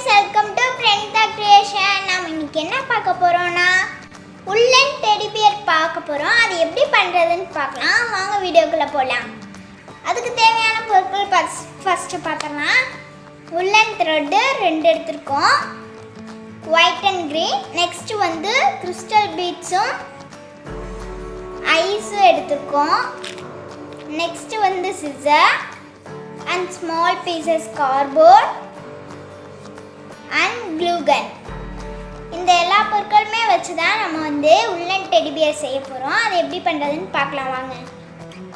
Friends, welcome to friend the creation. நாம இன்னைக்கு என்ன பார்க்க போறோம்னா உல்லன் டெடி பியர் பார்க்க போறோம். அது எப்படி பண்றதுன்னு பார்க்கலாம். வாங்க வீடியோக்குள்ள போலாம். அதுக்கு தேவையான பொருட்கள் ஃபர்ஸ்ட் பார்த்தோம்னா உல்லன் த்ரெட் 2 எடுத்துருக்கோம், ஒயிட் அண்ட் கிரீன். நெக்ஸ்ட் வந்து கிறிஸ்டல் பீட்ஸும் ஐஸும் எடுத்துருக்கோம். நெக்ஸ்ட் வந்து scissor and small pieces cardboard and glue gun. இந்த எல்லா பொருட்களுமே வச்சு தான் நம்ம வந்து உல்லன் டெடி பியர் செய்ய போகிறோம். அது எப்படி பண்ணுறதுன்னு பார்க்கலாம் வாங்க.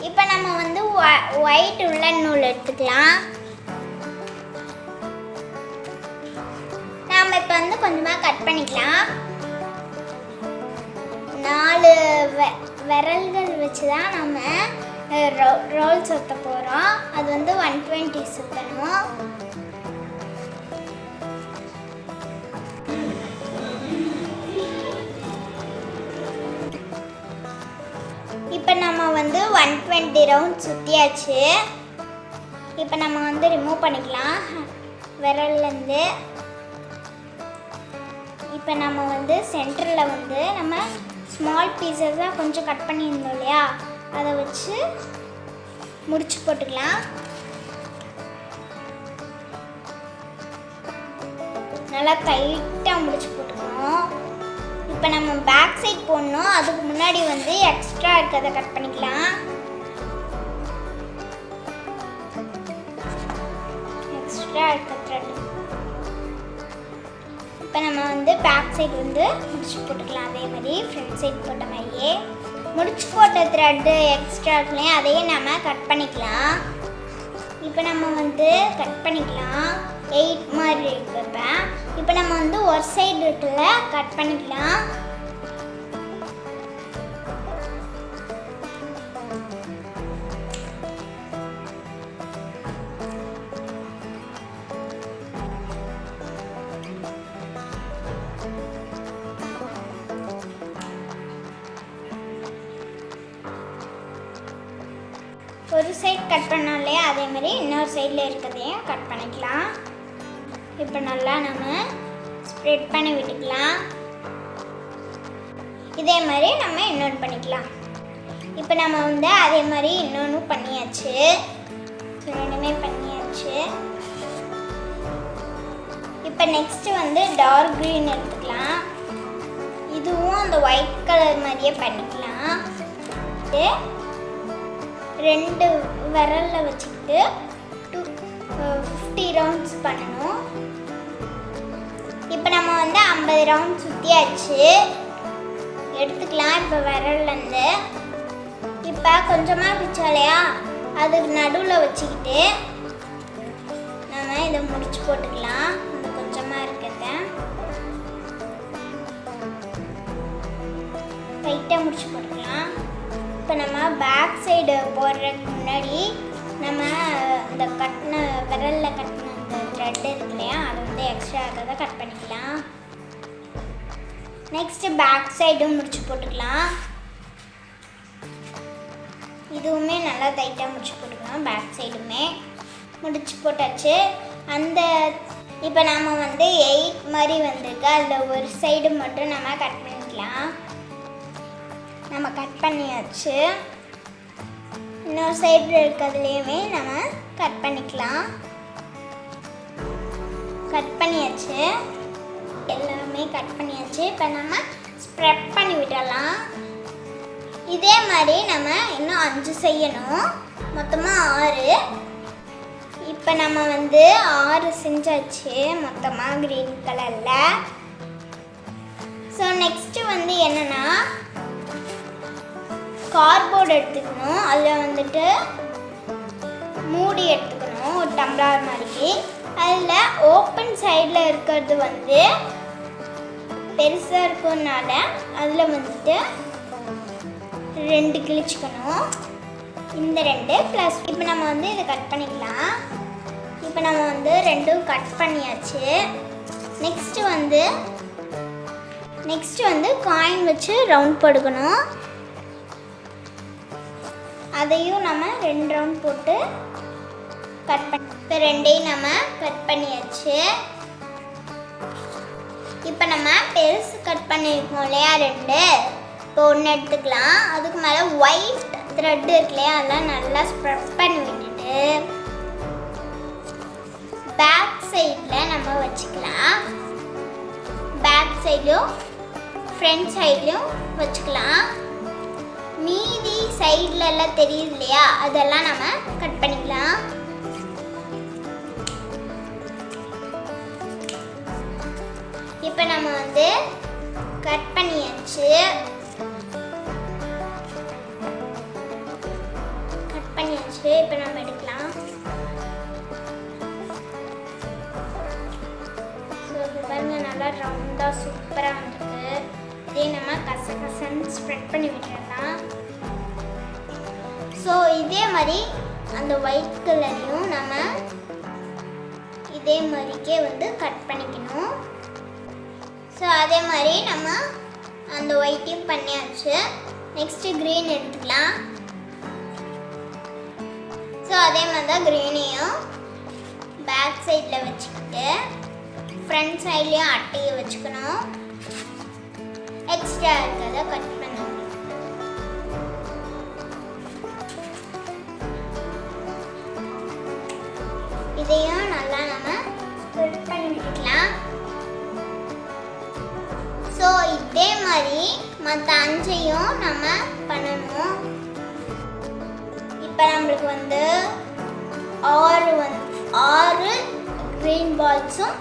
இப்போ நம்ம வந்து ஒயிட் உல்லன் நூல் எடுத்துக்கலாம். நாம் இப்போ வந்து கொஞ்சமாக கட் பண்ணிக்கலாம். 4 விரல்கள் வச்சு தான் நம்ம ரோல் சுற்ற போகிறோம். அது வந்து 120 சுற்றணும். இப்போ நம்ம வந்து 120 ரவுண்ட் சுற்றியாச்சு. இப்போ நம்ம வந்து ரிமூவ் பண்ணிக்கலாம் விரல்லேருந்து. இப்போ நம்ம வந்து சென்டரில் வந்து நம்ம ஸ்மால் பீசஸாக கொஞ்சம் கட் பண்ணியிருந்தோம் இல்லையா, அதை வச்சு முடிச்சு போட்டுக்கலாம். நல்லா டைட்டாக முடிச்சு போட்டுக்கணும். இப்போ நம்ம பேக் சைட் போடணும். அதுக்கு முன்னாடி வந்து எக்ஸ்ட்ரா இருக்கிறத கட் பண்ணிக்கலாம். எக்ஸ்ட்ரா இருக்க த்ரெட் இப்போ நம்ம வந்து பேக் சைடு வந்து முடிச்சு போட்டுக்கலாம். அதே மாதிரி ஃப்ரண்ட் சைட் போட்ட மாதிரியே முடிச்சு போட்ட த்ரெட்டு எக்ஸ்ட்ரா இருக்குல்லையே, அதையும் நம்ம கட் பண்ணிக்கலாம். இப்போ நம்ம வந்து கட் பண்ணிக்கலாம். 8 மாதிரி இருக்கிறப்ப இப்போ நம்ம வந்து ஒரு சைடு இருக்குல்ல கட் பண்ணிக்கலாம். ஒரு சைடு கட் பண்ணோம் இல்லையா, அதே மாதிரி இன்னொரு சைடில் இருக்கிறதையும் கட் பண்ணிக்கலாம். இப்போ நல்லா நம்ம ஸ்ப்ரெட் பண்ணி விட்டுக்கலாம். இதே மாதிரி நம்ம இன்னொன்று பண்ணிக்கலாம். இப்போ நம்ம வந்து அதே மாதிரி இன்னொன்று பண்ணியாச்சு. ரெண்டுமே பண்ணியாச்சு. இப்போ நெக்ஸ்ட்டு வந்து டார்க் க்ரீன் எடுத்துக்கலாம். இதுவும் அந்த ஒயிட் கலர் மாதிரியே பண்ணிக்கலாம். 2 விரலில் வச்சுக்கிட்டு 50 ரவுண்ட்ஸ் பண்ணணும். இப்போ நம்ம வந்து 50 ரவுண்ட் சுற்றியாச்சு. எடுத்துக்கலாம் இப்போ விரல்லேருந்து. இப்போ கொஞ்சமாக பிச்சாலையா அதுக்கு நடுவில் வச்சுக்கிட்டு நம்ம இதை முடிச்சு போட்டுக்கலாம். அந்த கொஞ்சமாக இருக்கிறத டைட்டாக முடிச்சு போட்டுக்கலாம். இப்போ நம்ம பேக் சைடு போடுறதுக்கு முன்னாடி நம்ம இந்த கட்டின விரலில் கட்டின அந்த த்ரெட் இருக்கு இல்லையா, அதை வந்து எக்ஸ்ட்ரா இருக்கிறத கட் பண்ணிக்கலாம். நெக்ஸ்ட்டு பேக் சைடும் முடிச்சு போட்டுக்கலாம். இதுவுமே நல்லா டைட்டாக முடிச்சு போட்டுக்கலாம். பேக் சைடுமே முடிச்சு போட்டாச்சு. அந்த இப்போ நம்ம வந்து 8 மாதிரி வந்திருக்கு. அதில் ஒரு சைடு மட்டும் நம்ம கட் பண்ணிக்கலாம். நம்ம கட் பண்ணியாச்சு. இன்னொரு சைடு இருக்கிறதுலையுமே நம்ம கட் பண்ணிக்கலாம். கட் பண்ணியாச்சு. எல்லாமே கட் பண்ணியாச்சு. இப்போ நம்ம ஸ்ப்ரெட் பண்ணி விடலாம். இதே மாதிரி நம்ம இன்னும் 5 செய்யணும். மொத்தமாக 6. இப்போ நம்ம வந்து 6 செஞ்சாச்சு மொத்தமாக க்ரீன் கலரில். ஸோ நெக்ஸ்ட்டு வந்து என்னென்னா கார்ட்போர்டு எடுத்துக்கணும். அதில் வந்துட்டு மூடி எடுத்துக்கணும், ஒரு டம்ளர் மாதிரி. அதில் ஓப்பன் சைடில் இருக்கிறது வந்து பெருசாக இருக்கும்னால அதில் வந்துட்டு 2 கிழிச்சிக்கணும். இந்த 2 ப்ளஸ் இப்போ நம்ம வந்து இதை கட் பண்ணிக்கலாம். இப்போ நம்ம வந்து 2ம் கட் பண்ணியாச்சு. நெக்ஸ்ட்டு வந்து காயின் வச்சு ரவுண்ட் போடுக்கணும். அதையும் நம்ம 2 ரவுண்ட் போட்டு கட் பண்ணி இப்போ ரெண்டையும் நம்ம கட் பண்ணியாச்சு. இப்போ நம்ம பெருசு கட் பண்ணியிருக்கோம் இல்லையா 2, இப்போ ஒன்று எடுத்துக்கலாம். அதுக்கு மேலே ஒயிட் த்ரெட் இருக்கு இல்லையா, அதெல்லாம் நல்லா ஸ்ப்ரெட் பண்ணி விட்டுட்டு பேக் சைடில் நம்ம வச்சுக்கலாம். பேக் சைட்லையும் ஃப்ரண்ட் சைட்லையும் வச்சுக்கலாம். மீதி சைடில் எல்லாம் தெரியுது இல்லையா, அதெல்லாம் நம்ம கட் பண்ணிக்கலாம். இப்போ நம்ம வந்து கட் பண்ணியாச்சு. இப்போ நம்ம எடுக்கலாம். ஸோ இது பாருங்க, நல்லா ரவுண்டாக சூப்பராக வந்துருக்கு. இதே நம்ம கசகசன்னு ஸ்ப்ரெட் பண்ணி விட்டுறலாம். ஸோ இதே மாதிரி அந்த ஒயிட் கலரையும் நம்ம இதே மாதிரிக்கே வந்து கட் பண்ணிக்கணும். ஸோ அதே மாதிரி நம்ம அந்த ஒயிட்டையும் பண்ணியாச்சு. நெக்ஸ்ட்டு க்ரீன் எடுத்துக்கலாம். ஸோ அதே மாதிரி தான் க்ரீனையும் பேக் சைடில் வச்சுக்கிட்டு ஃப்ரண்ட் சைட்லேயும் அட்டையை வச்சுக்கணும். எக்ஸ்ட்ரா இருக்கிறத கட் பண்ணணும். இதையும் நல்லா நம்ம ஸ்ப்ரெட் பண்ணி விட்டுக்கலாம். ஸோ இதே மாதிரி மற்ற 5ஐயும் நம்ம பண்ணணும். இப்போ நம்மளுக்கு வந்து 6 க்ரீன் பால்ஸும்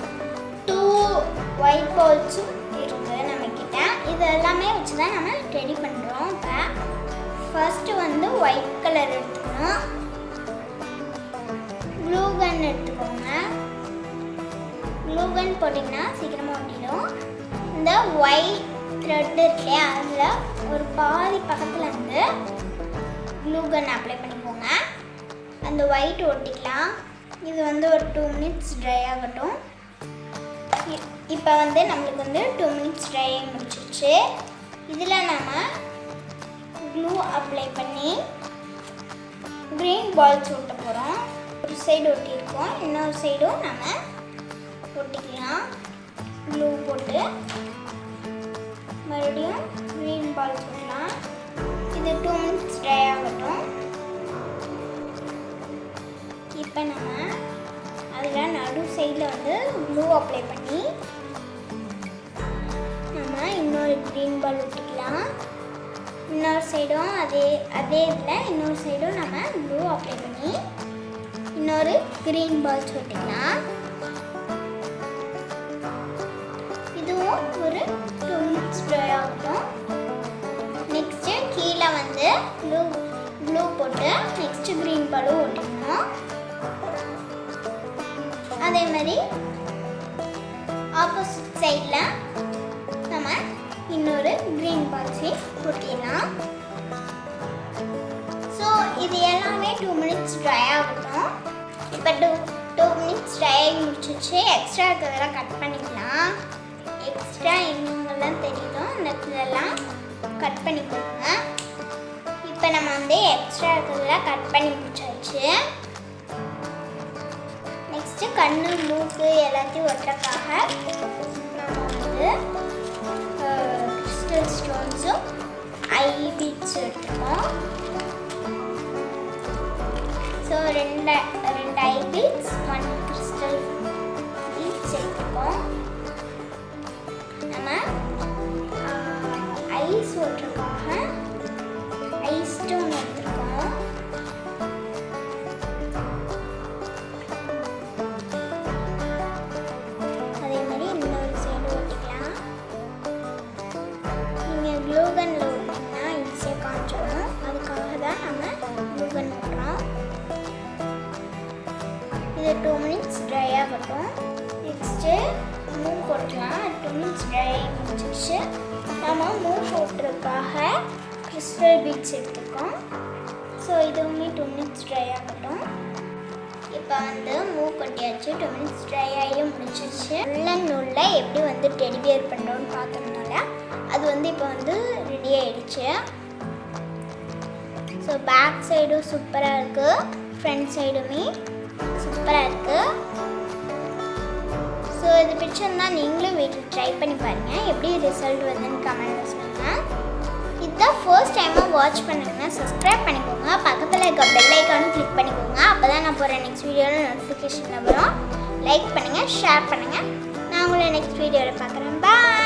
2 ஒயிட் பால்ஸும் இருக்குது நம்மக்கிட்ட. இது எல்லாமே வச்சு தான் நம்ம ரெடி பண்ணுறோம். இப்போ ஃபர்ஸ்ட்டு வந்து ஒயிட் கலர் எடுத்துக்கணும். க்ளூ கன் எடுத்துக்கோங்க. க்ளூ கன் போட்டிங்கன்னா சீக்கிரமாக ஒட்டிடும். இந்த ஒயிட் த்ரெட் இருக்கு இல்லையா, அதில் ஒரு பாதி பக்கத்தில் இருந்து க்ளூ கன் அப்ளை பண்ணிக்கோங்க. அந்த ஒயிட் ஒட்டிக்கலாம். இது வந்து ஒரு 2 மினிட்ஸ் ட்ரை ஆகட்டும். இப்போ வந்து நம்மளுக்கு வந்து 2 மினிட்ஸ் ட்ரை ஆகி முடிச்சிச்சு. இதில் நம்ம க்ளூ அப்ளை பண்ணி க்ரீன் பால்ஸ் ஒட்ட போகிறோம். ஒரு சைடு ஒட்டியிருக்கோம், இன்னொரு சைடும் நம்ம ஒட்டிக்கலாம். க்ளூ போட்டு மறுபடியும் க்ரீன் பால்ஸ் ஒட்டலாம். இது 2 மினிட்ஸ் ட்ரை ஆகட்டும். இப்போ நம்ம அதில் நடு சைடில் வந்து க்ளூ அப்ளை பண்ணி நம்ம இன்னொரு க்ரீன் பால் ஒட்டிக்கலாம். இன்னொரு சைடும் அதே இதில் இன்னொரு சைடும் நம்ம க்ளூ அப்ளை பண்ணி இன்னொரு க்ரீன் பால்ஸ் ஒட்டிக்கலாம். இதுவும் ஒரு 2 மினிட்ஸ் ட்ரை ஆகட்டும். நெக்ஸ்ட்டு கீழே வந்து க்ளூ போட்டு நெக்ஸ்ட்டு க்ரீன் பாலும் ஒட்டிக்கணும். அதே மாதிரி ஆப்போசிட் சைடில் நம்ம இன்னொரு க்ரீன் பால்ஸையும் ஒட்டிடலாம். ஸோ இது எல்லாமே 2 மினிட்ஸ் ட்ரை ஆகட்டும். இப்போ 2 மினிட்ஸ் ட்ரை ஆகி முடிச்சிச்சு. எக்ஸ்ட்ரா இருக்கிறதெல்லாம் கட் பண்ணிக்கலாம். எக்ஸ்ட்ரா எங்கெங்கெல்லாம் தெரியுதோ அந்த இதெல்லாம் கட் பண்ணிக்கோங்க. இப்போ நம்ம வந்து எக்ஸ்ட்ரா இருக்கிறதெல்லாம் கட் பண்ணி முடிச்சாச்சு. நெக்ஸ்ட்டு கண்ணு மூக்கு எல்லாத்தையும் ஒட்டுறதுக்காக நம்ம வந்து கிறிஸ்டல் ஸ்டோன்ஸும் ஐ பீட்ஸ் எடுத்துக்கோம். ஸோ 2 ஐ பீட்ஸ் 1 கிறிஸ்டல் பீட்ஸ் எடுத்துக்கோம். நம்ம ஐஸ் ஒட்டுறதுக்காக ஐஸ் ஸ்டோன் எடுத்துருக்கோம். அதே மாதிரி இன்னொரு சைடு ஒட்டிக்கலாம். நீங்கள் க்ளூ கன்னில் ஒட்டிங்கன்னா ஈஸியாக காமிச்சிடும். அதுக்காக தான் நம்ம க்ளூ கன் ஒட்டுறோம். இது 2 மினிட்ஸ் ட்ரை ஆகட்டும். நெக்ஸ்ட்டு மூவ் போட்டுக்கலாம். 2 மினிட்ஸ் ட்ரை ஆகி முடிச்சிடுச்சு. நம்ம மூவ் போட்டுறதுக்காக கிறிஸ்டல் பீட்ஸ் எடுத்துக்கோம். ஸோ இதுவுமே 2 மினிட்ஸ் ட்ரை ஆகட்டும். இப்போ வந்து மூவ் கொட்டியாச்சு. 2 மினிட்ஸ் ட்ரை ஆகி முடிச்சிருச்சு. நூலில் எப்படி வந்து டெடி பியர் பண்ணுறோன்னு பார்த்தோம்னால அது வந்து இப்போ வந்து ரெடி ஆகிடுச்சு. ஸோ பேக் சைடும் சூப்பராக இருக்குது, ஃப்ரண்ட் சைடுமே சூப்பராக இருக்குது. ஸோ இது பிடிச்சிருந்தா நீங்களும் வீட்டில் ட்ரை பண்ணி பாருங்கள். எப்படி ரிசல்ட் வருதுன்னு கமெண்ட்டில் சொல்லுங்கள். இதுதான் ஃபர்ஸ்ட் டைமாக வாட்ச் பண்ணுங்கன்னா சப்ஸ்கிரைப் பண்ணிக்கோங்க. பக்கத்தில் இருக்க பெல் ஐக்கானும் கிளிக் பண்ணிக்கோங்க. அப்போ தான் நான் போகிற நெக்ஸ்ட் வீடியோவில் நோட்டிஃபிகேஷனில் வரும். லைக் பண்ணுங்கள், ஷேர் பண்ணுங்கள். நான் உங்களை நெக்ஸ்ட் வீடியோவில் பார்க்குறேன். பாய்.